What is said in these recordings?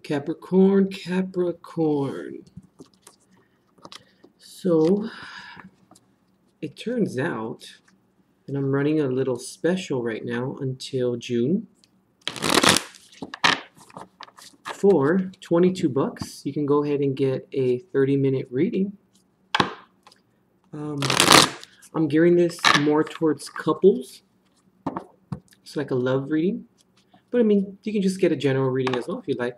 Capricorn, Capricorn. So it turns out that I'm running a little special right now until June. For 22 bucks, you can go ahead and get a 30-minute reading. I'm gearing this more towards couples. It's like a love reading. But I mean, you can just get a general reading as well if you like.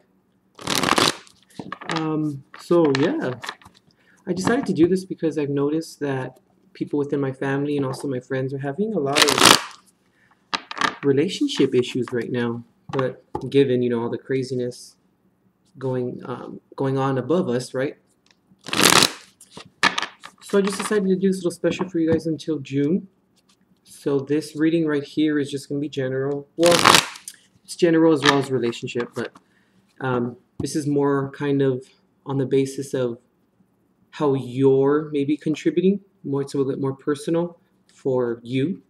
So yeah, I decided to do this because I've noticed that people within my family and also my friends are having a lot of relationship issues right now. But given, you know, all the craziness going on above us, right? So I just decided to do this little special for you guys until June. So this reading right here is just going to be general. Well, it's general as well as relationship, but this is more kind of on the basis of how you're maybe contributing, more. It's a little bit more personal for you.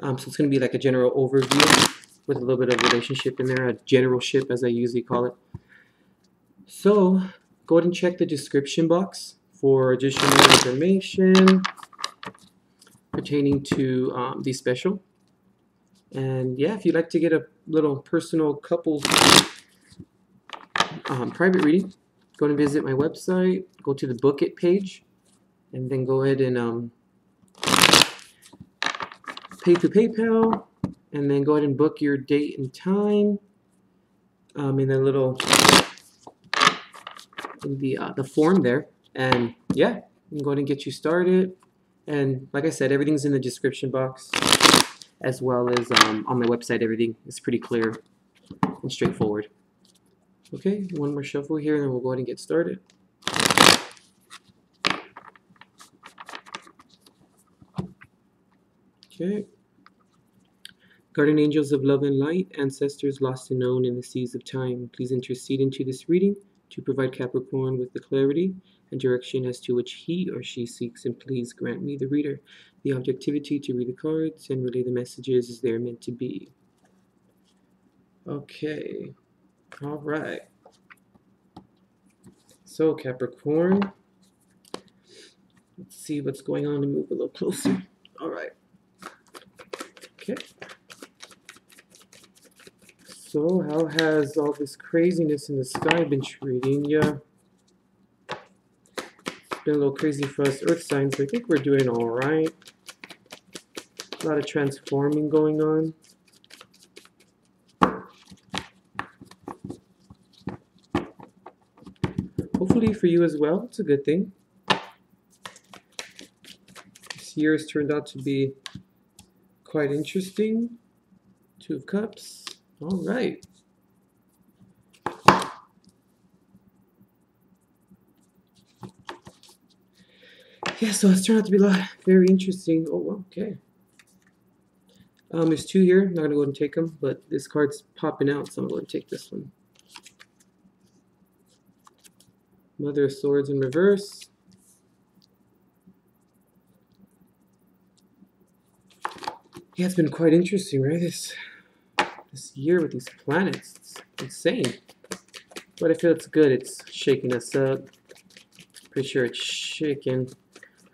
So it's going to be like a general overview with a little bit of relationship in there, a general ship as I usually call it. So go ahead and check the description box for additional information pertaining to the special. And yeah, if you'd like to get a little personal couples private reading, go and visit my website, go to the book it page, and then go ahead and pay through PayPal, and then go ahead and book your date and time in the little the form there. And yeah, you can go ahead and get you started. And like I said, everything's in the description box, as well as on my website. Everything is pretty clear and straightforward. Okay, one more shuffle here, and then we'll go ahead and get started. Okay. Guardian angels of love and light, ancestors lost and known in the seas of time, please intercede into this reading to provide Capricorn with the clarity and direction as to which he or she seeks, and please grant me, the reader, the objectivity to read the cards and relay the messages as they are meant to be. Okay, all right. So Capricorn, let's see what's going on and move a little closer. All right. Okay. So how has all this craziness in the sky been treating you? It's been a little crazy for us earth signs, but I think we're doing all right. A lot of transforming going on. Hopefully for you as well, it's a good thing. This year has turned out to be quite interesting. Two of Cups. All right. Yeah, so it's turned out to be a lot very interesting. Oh, okay. There's two here. I'm not going to go ahead and take them, but this card's popping out, so I'm going to take this one. Mother of Swords in reverse. Yeah, it's been quite interesting, right? This year with these planets. It's insane. But I feel it's good. It's shaking us up. Pretty sure it's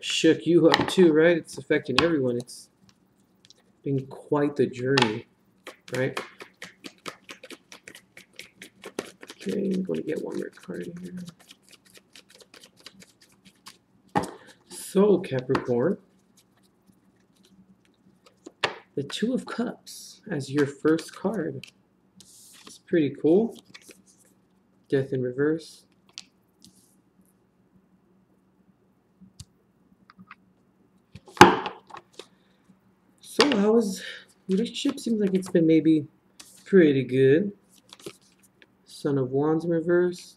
shook you up too, right? It's affecting everyone. It's been quite the journey, right? Okay, I'm going to get one more card here. So, Capricorn, the Two of Cups as your first card. It's pretty cool. Death in reverse. So how is relationship? Seems like it's been maybe pretty good. Son of Wands in reverse.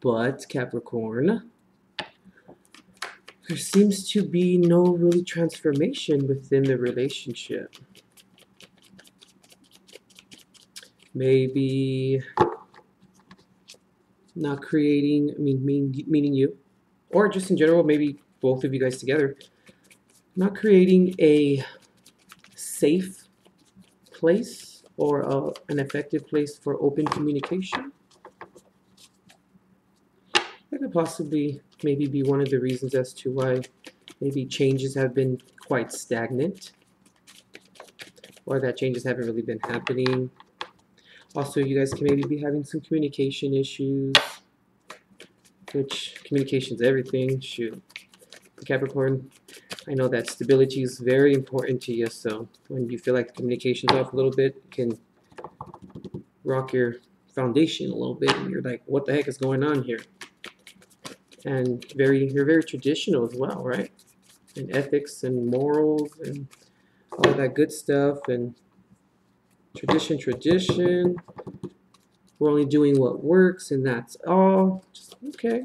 But Capricorn, there seems to be no really transformation within the relationship. Maybe not creating, meaning you, or just in general, maybe both of you guys together, not creating a safe place or an effective place for open communication. That could possibly maybe be one of the reasons as to why maybe changes have been quite stagnant, or that changes haven't really been happening. Also, you guys can maybe be having some communication issues, which communication is everything. Shoot, Capricorn, I know that stability is very important to you, so when you feel like the communication's off a little bit, it can rock your foundation a little bit, and you're like, what the heck is going on here? And you're very traditional as well, right? And ethics and morals and all that good stuff, and tradition. We're only doing what works, and that's all. Just okay.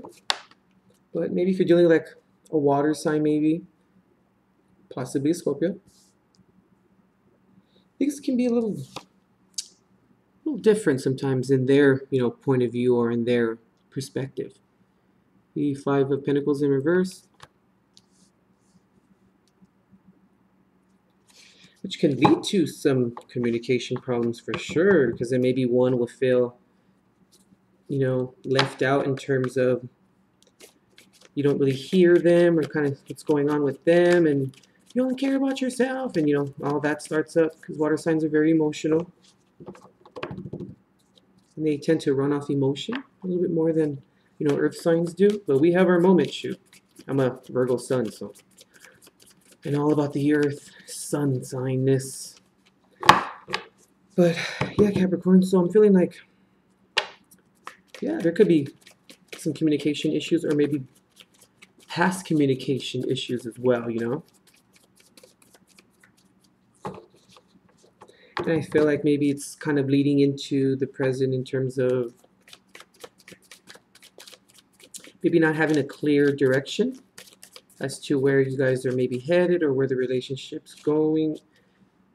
But maybe if you're dealing with like a water sign, maybe possibly a Scorpio, things can be a little different sometimes in their point of view or in their perspective. The Five of Pentacles in reverse, which can lead to some communication problems for sure, because then maybe one will feel left out in terms of you don't really hear them or kind of what's going on with them, and you only care about yourself, and all that starts up because water signs are very emotional, and they tend to run off emotion a little bit more than earth signs do. But we have our moment. Shoot, I'm a Virgo sun, so and all about the earth sun signness. But yeah, Capricorn, so I'm feeling like there could be some communication issues, or maybe past communication issues as well, And I feel like maybe it's kind of leading into the present in terms of maybe not having a clear direction as to where you guys are maybe headed or where the relationship's going.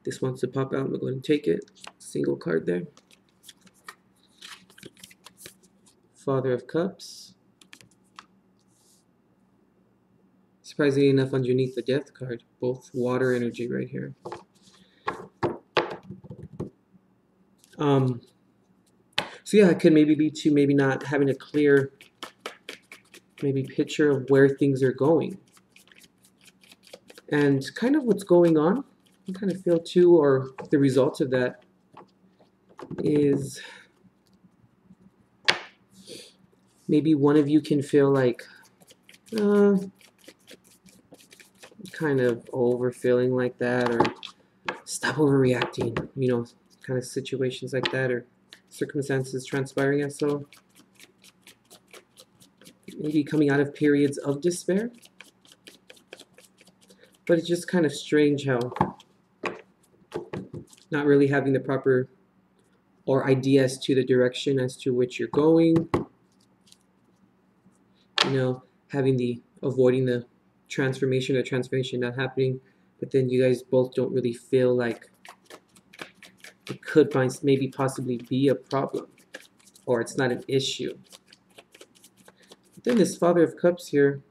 This wants to pop out. I'm going to go ahead and take it. Single card there. Father of Cups. Surprisingly enough, underneath the Death card, both water energy right here. So yeah, it could maybe lead to maybe not having a clear maybe picture of where things are going. And kind of what's going on, I kind of feel too, or the result of that is maybe one of you can feel like kind of over feeling like that, or stop overreacting, kind of situations like that, or circumstances transpiring as so. Maybe coming out of periods of despair. But it's just kind of strange how not really having the proper or idea as to the direction as to which you're going. Having the avoiding the transformation not happening, but then you guys both don't really feel like it could maybe possibly be a problem, or it's not an issue. But then this Father of Cups here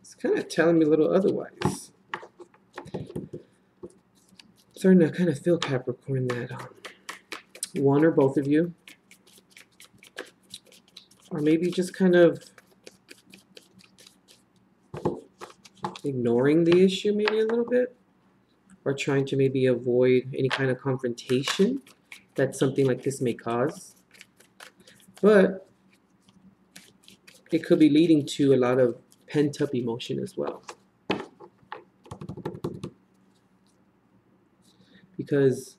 is kind of telling me a little otherwise. Starting to kind of feel, Capricorn, that one or both of you are maybe just kind of ignoring the issue maybe a little bit, or trying to maybe avoid any kind of confrontation that something like this may cause. But it could be leading to a lot of pent-up emotion as well. Because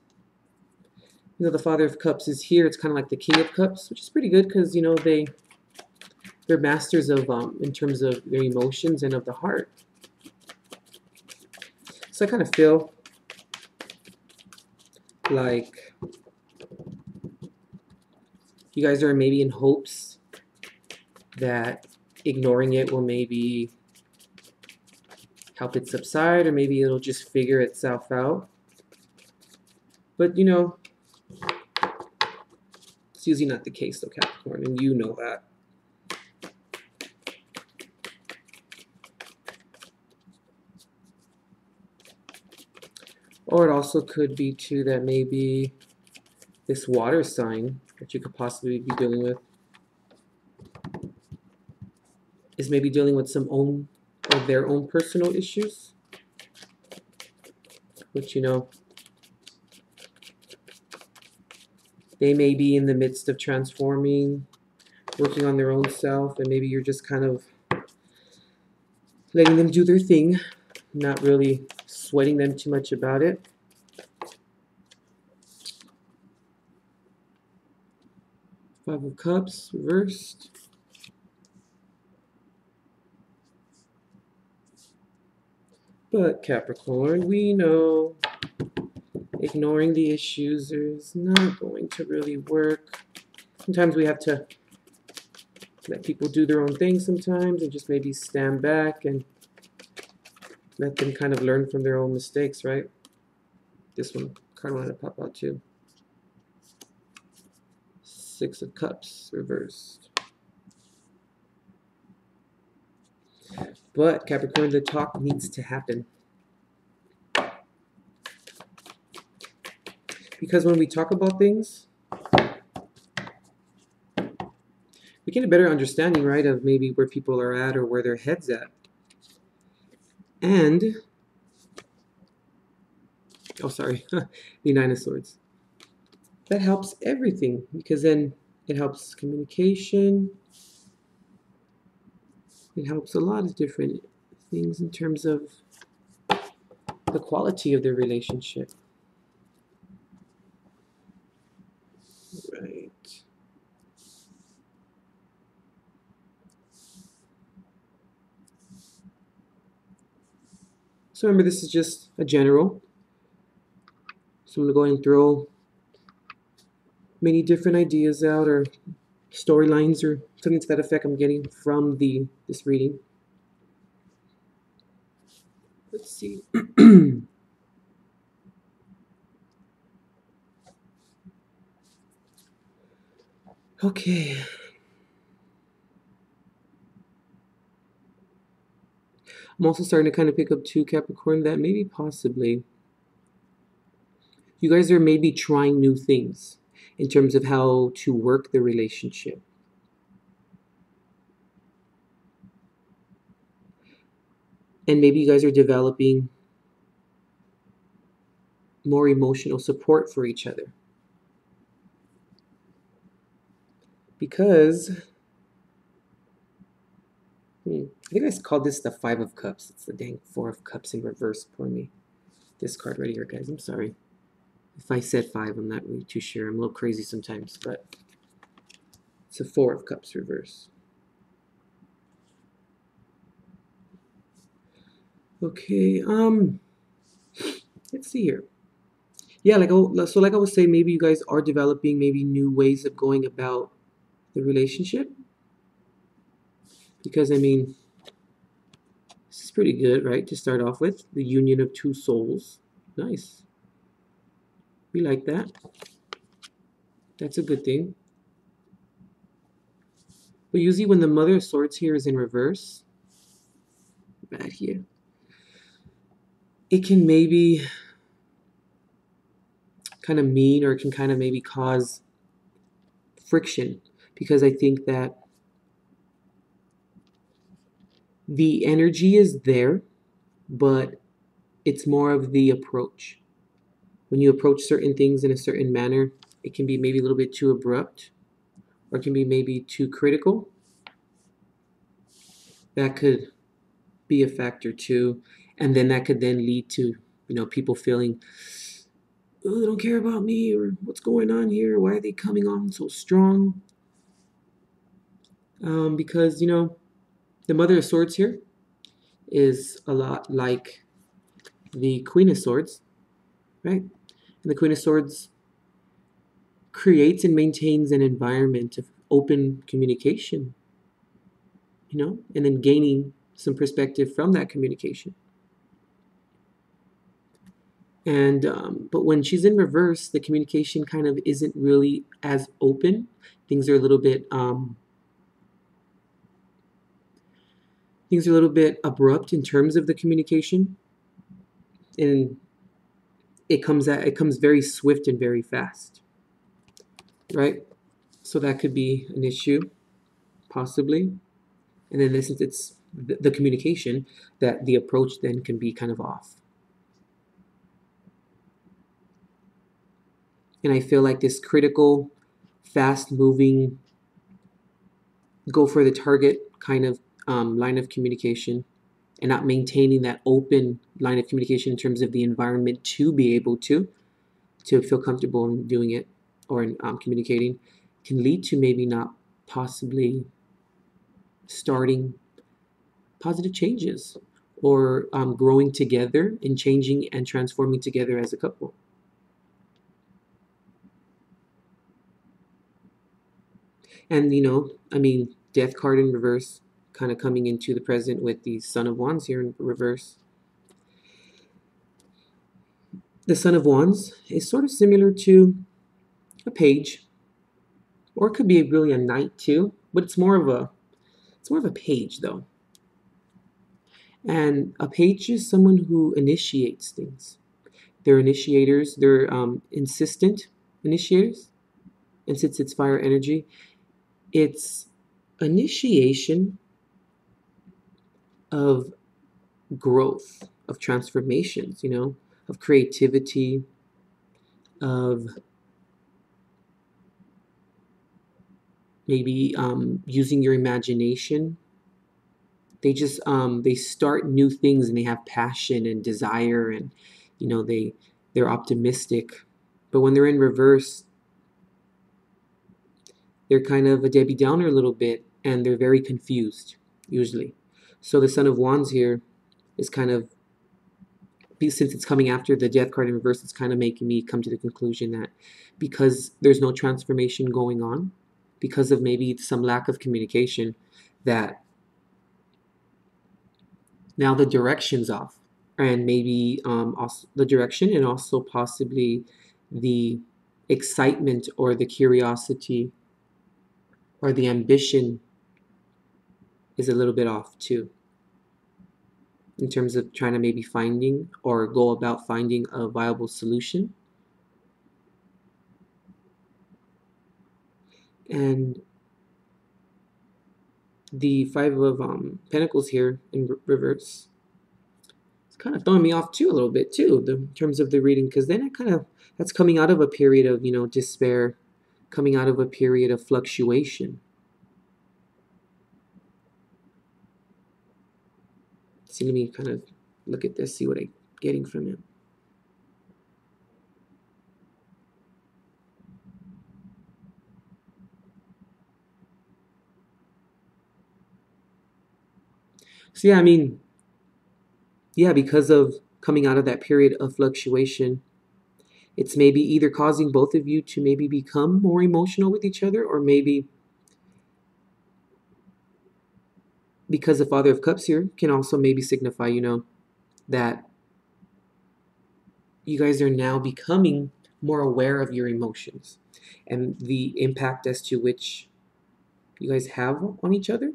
the Father of Cups is here. It's kind of like the King of Cups, which is pretty good because they're masters of in terms of their emotions and of the heart. So I kind of feel like you guys are maybe in hopes that ignoring it will maybe help it subside, or maybe it'll just figure itself out. But it's usually not the case though, Capricorn, and you know that. Or it also could be too that maybe this water sign that you could possibly be dealing with is maybe dealing with some own or their own personal issues, which, you know, they may be in the midst of transforming, working on their own self, and maybe you're just kind of letting them do their thing, not really sweating them too much about it. Five of Cups reversed. But Capricorn, we know ignoring the issues is not going to really work. Sometimes we have to let people do their own thing sometimes and just maybe stand back and let them kind of learn from their own mistakes, right? This one card wanted to pop out too. Six of Cups reversed. But Capricorn, the talk needs to happen. Because when we talk about things, we get a better understanding, right, of maybe where people are at or where their head's at. And, oh, sorry, the Nine of Swords. That helps everything, because then it helps communication. It helps a lot of different things in terms of the quality of the relationship. Right. So remember, this is just a general. So I'm going to go ahead and throw many different ideas out, or storylines, or something to that effect I'm getting from this reading. Let's see. Okay. I'm also starting to kind of pick up too, Capricorn, that maybe possibly you guys are maybe trying new things in terms of how to work the relationship. And maybe you guys are developing more emotional support for each other. Because I think I called this the Five of Cups. It's the dang Four of Cups in reverse for me. This card right here, guys. I'm sorry. If I said five, I'm not really too sure. I'm a little crazy sometimes, but it's a Four of Cups reverse. Okay, let's see here. Yeah, like I was saying, maybe you guys are developing maybe new ways of going about the relationship. Because, I mean, this is pretty good, right, to start off with. The union of two souls. Nice. We like that. That's a good thing. But usually when the Mother of Swords here is in reverse, bad here, it can maybe kind of mean, or it can kind of maybe cause friction, because I think that the energy is there, but it's more of the approach. When you approach certain things in a certain manner, it can be maybe a little bit too abrupt, or it can be maybe too critical. That could be a factor too. And then that could then lead to, you know, people feeling, oh, they don't care about me, or what's going on here? Why are they coming on so strong? Because, you know, the Mother of Swords here is a lot like the Queen of Swords, right? And the Queen of Swords creates and maintains an environment of open communication, you know, and then gaining some perspective from that communication. And but when she's in reverse, the communication kind of isn't really as open. Things are a little bit abrupt in terms of the communication, and it comes very swift and very fast, right? So that could be an issue, possibly. And then since it's the communication, that the approach then can be kind of off. And I feel like this critical, fast-moving, go for the target kind of line of communication, and not maintaining that open line of communication in terms of the environment to be able to feel comfortable in doing it or in communicating, can lead to maybe not possibly starting positive changes or growing together and changing and transforming together as a couple. And I mean, Death card in reverse, kind of coming into the present with the Son of Wands here in reverse. The Son of Wands is sort of similar to a page, or it could be really a knight too, but it's more of a page though. And a page is someone who initiates things. They're initiators. They're insistent initiators. And since it's fire energy, it's initiation of growth, of transformations, of creativity, of maybe using your imagination. They just they start new things and they have passion and desire, and they're optimistic. But when they're in reverse, they're kind of a Debbie Downer a little bit, and they're very confused usually. So the Son of Wands here is kind of, since it's coming after the Death card in reverse, it's kind of making me come to the conclusion that because there's no transformation going on, because of maybe some lack of communication, that now the direction's off. And maybe also the direction, and also possibly the excitement or the curiosity or the ambition is a little bit off too, in terms of trying to maybe finding or go about finding a viable solution. And the Five of Pentacles here in reverse, it's kind of throwing me off too a little bit too, in terms of the reading, because then that's coming out of a period of despair, coming out of a period of fluctuation. So let me kind of look at this, see what I'm getting from it. So yeah, I mean, yeah, because of coming out of that period of fluctuation, it's maybe either causing both of you to maybe become more emotional with each other, or maybe because the Father of Cups here can also maybe signify, that you guys are now becoming more aware of your emotions and the impact as to which you guys have on each other.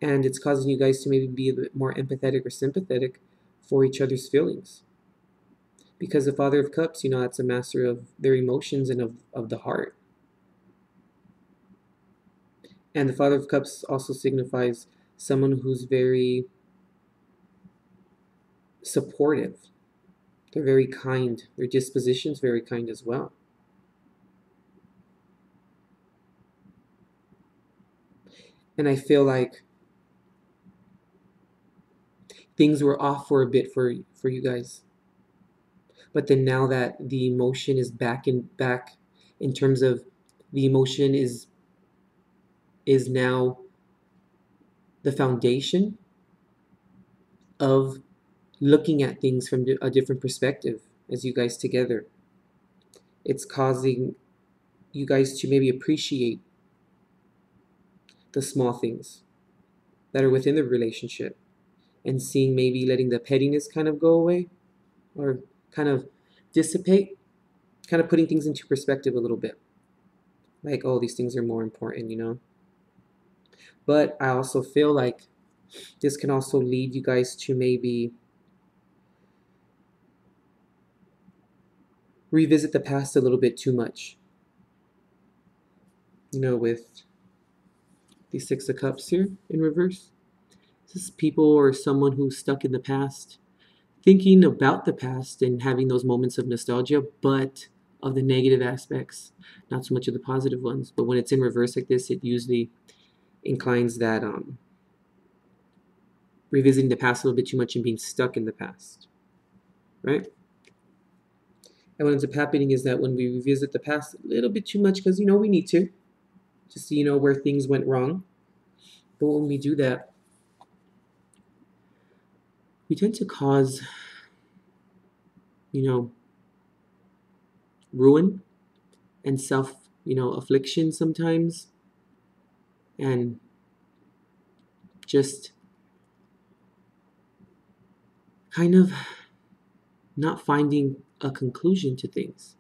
And it's causing you guys to maybe be a bit more empathetic or sympathetic for each other's feelings. Because the Father of Cups, that's a master of their emotions and of the heart. And the Father of Cups also signifies someone who's very supportive. They're very kind. Their disposition's very kind as well. And I feel like things were off for a bit for you guys. But then now that the emotion is back in terms of the emotion is now the foundation of looking at things from a different perspective as you guys together. It's causing you guys to maybe appreciate the small things that are within the relationship, and seeing maybe letting the pettiness kind of go away or kind of dissipate, kind of putting things into perspective a little bit. Like, oh, these things are more important. But I also feel like this can also lead you guys to maybe revisit the past a little bit too much. You know, with the Six of Cups here in reverse. This is people or someone who's stuck in the past, thinking about the past and having those moments of nostalgia, but of the negative aspects, not so much of the positive ones. But when it's in reverse like this, it usually inclines that revisiting the past a little bit too much and being stuck in the past, right? And what ends up happening is that when we revisit the past a little bit too much, because you know we need to see, you know, where things went wrong. But when we do that, we tend to cause, you know, ruin and self, you know, affliction sometimes, and just kind of not finding a conclusion to things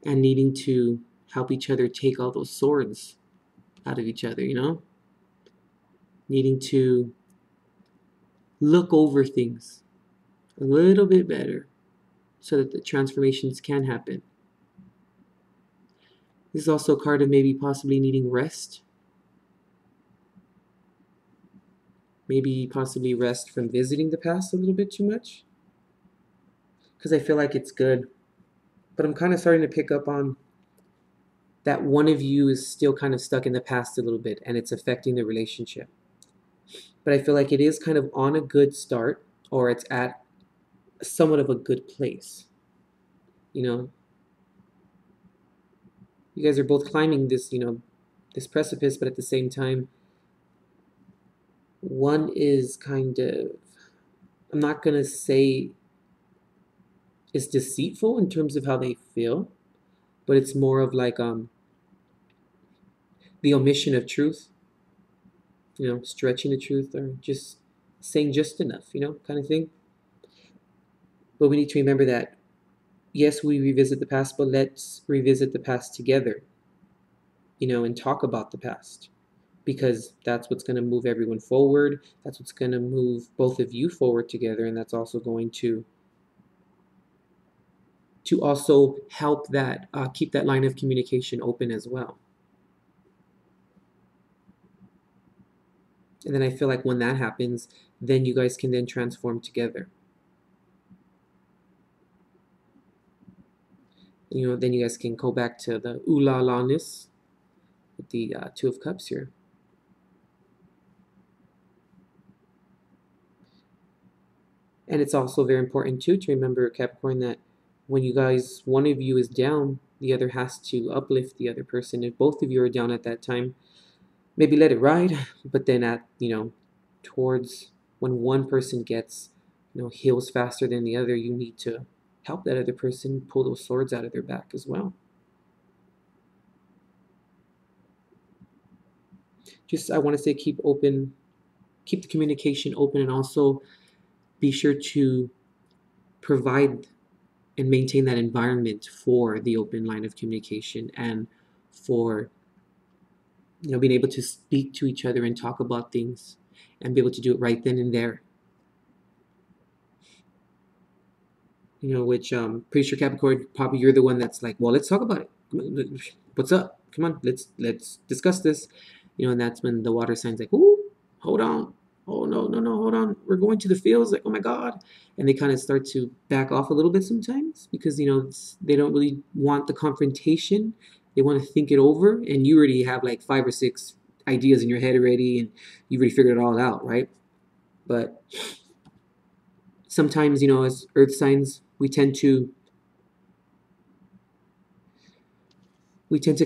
and needing to help each other take all those swords out of each other, you know? Needing to look over things a little bit better so that the transformations can happen. This is also a card of maybe possibly needing rest. Maybe possibly rest from visiting the past a little bit too much. Because I feel like it's good. But I'm kind of starting to pick up on that one of you is still kind of stuck in the past a little bit and it's affecting the relationship. But I feel like it is kind of on a good start, or it's at somewhat of a good place. You know, you guys are both climbing this, you know, this precipice, but at the same time, one is kind of, I'm not going to say is deceitful in terms of how they feel, but it's more of like the omission of truth, you know, stretching the truth or just saying just enough, you know, kind of thing. But we need to remember that, yes, we revisit the past, but let's revisit the past together, you know, and talk about the past. Because that's what's going to move everyone forward. That's what's going to move both of you forward together. And that's also going to also help that, keep that line of communication open as well. And then I feel like when that happens, then you guys can then transform together. You know, then you guys can go back to the ooh la la-ness with the Two of Cups here. And it's also very important too to remember, Capricorn, that when you guys, one of you is down, the other has to uplift the other person. If both of you are down at that time, maybe let it ride, but then at, you know, towards when one person gets, you know, heals faster than the other, you need to help that other person pull those swords out of their back as well. Just, I want to say, keep the communication open, and also be sure to provide and maintain that environment for the open line of communication and for, you know, being able to speak to each other and talk about things and be able to do it right then and there. You know, which pretty sure, Capricorn, probably you're the one that's like, well, let's talk about it. What's up? Come on, let's discuss this. You know, and that's when the water sign's like, ooh, hold on. Oh, no, hold on. We're going to the fields. Like, oh my God. And they kind of start to back off a little bit sometimes because, you know, they don't really want the confrontation. They want to think it over. And you already have like 5 or 6 ideas in your head already, and you've already figured it all out, right? But sometimes, you know, as earth signs, we tend to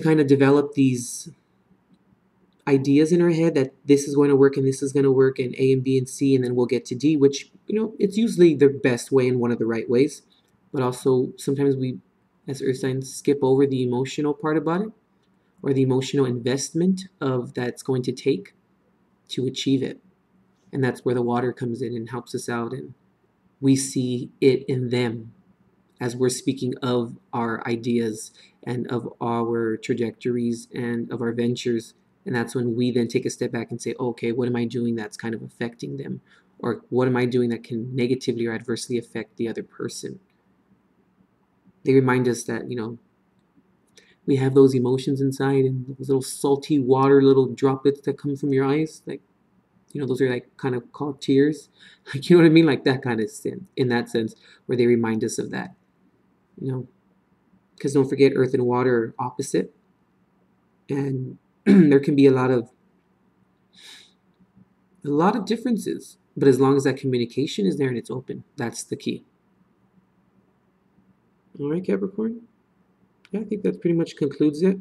kind of develop these ideas in our head that this is going to work and this is going to work, and A and B and C, and then we'll get to D, which, you know, it's usually the best way and one of the right ways. But also sometimes we, as earth signs, skip over the emotional part about it, or the emotional investment of that it's going to take to achieve it. And that's where the water comes in and helps us out, and we see it in them as we're speaking of our ideas and of our trajectories and of our ventures. And that's when we then take a step back and say, oh, okay, what am I doing that's kind of affecting them? Or what am I doing that can negatively or adversely affect the other person? They remind us that, we have those emotions inside, and those little salty water, little droplets that come from your eyes, like, those are like kind of called tears. Like, you know what I mean? Like that kind of sin, in that sense, where they remind us of that, because don't forget, earth and water are opposite, and there can be a lot of differences, but as long as that communication is there and it's open, that's the key. All right, Capricorn. Yeah, I think that pretty much concludes it.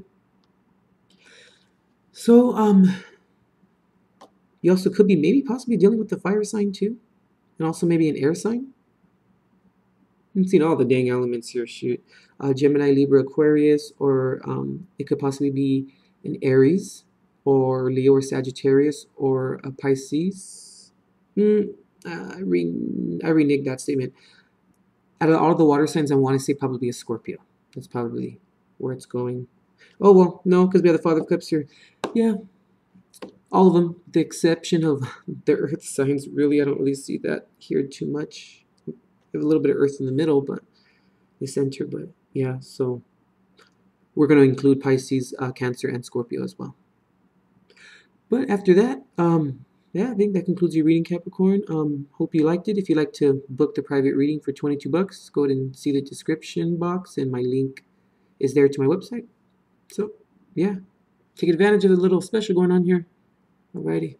So, you also could be maybe possibly dealing with the fire sign too, and also maybe an air sign. I'm seeing all the dang elements here. Shoot, Gemini, Libra, Aquarius, or it could possibly be an Aries, or Leo, or Sagittarius, or a Pisces. I reneged that statement. Out of all the water signs, I want to say probably a Scorpio. That's probably where it's going. Oh, well, no, because we have the Father of Cups here. Yeah, all of them, with the exception of the Earth signs. Really, I don't really see that here too much. We have a little bit of Earth in the middle, but the center, but yeah, so we're going to include Pisces, Cancer, and Scorpio as well. But after that, yeah, I think that concludes your reading, Capricorn. Hope you liked it. If you'd like to book the private reading for $22, go ahead and see the description box, and my link is there to my website. So, yeah, take advantage of the little special going on here. Alrighty.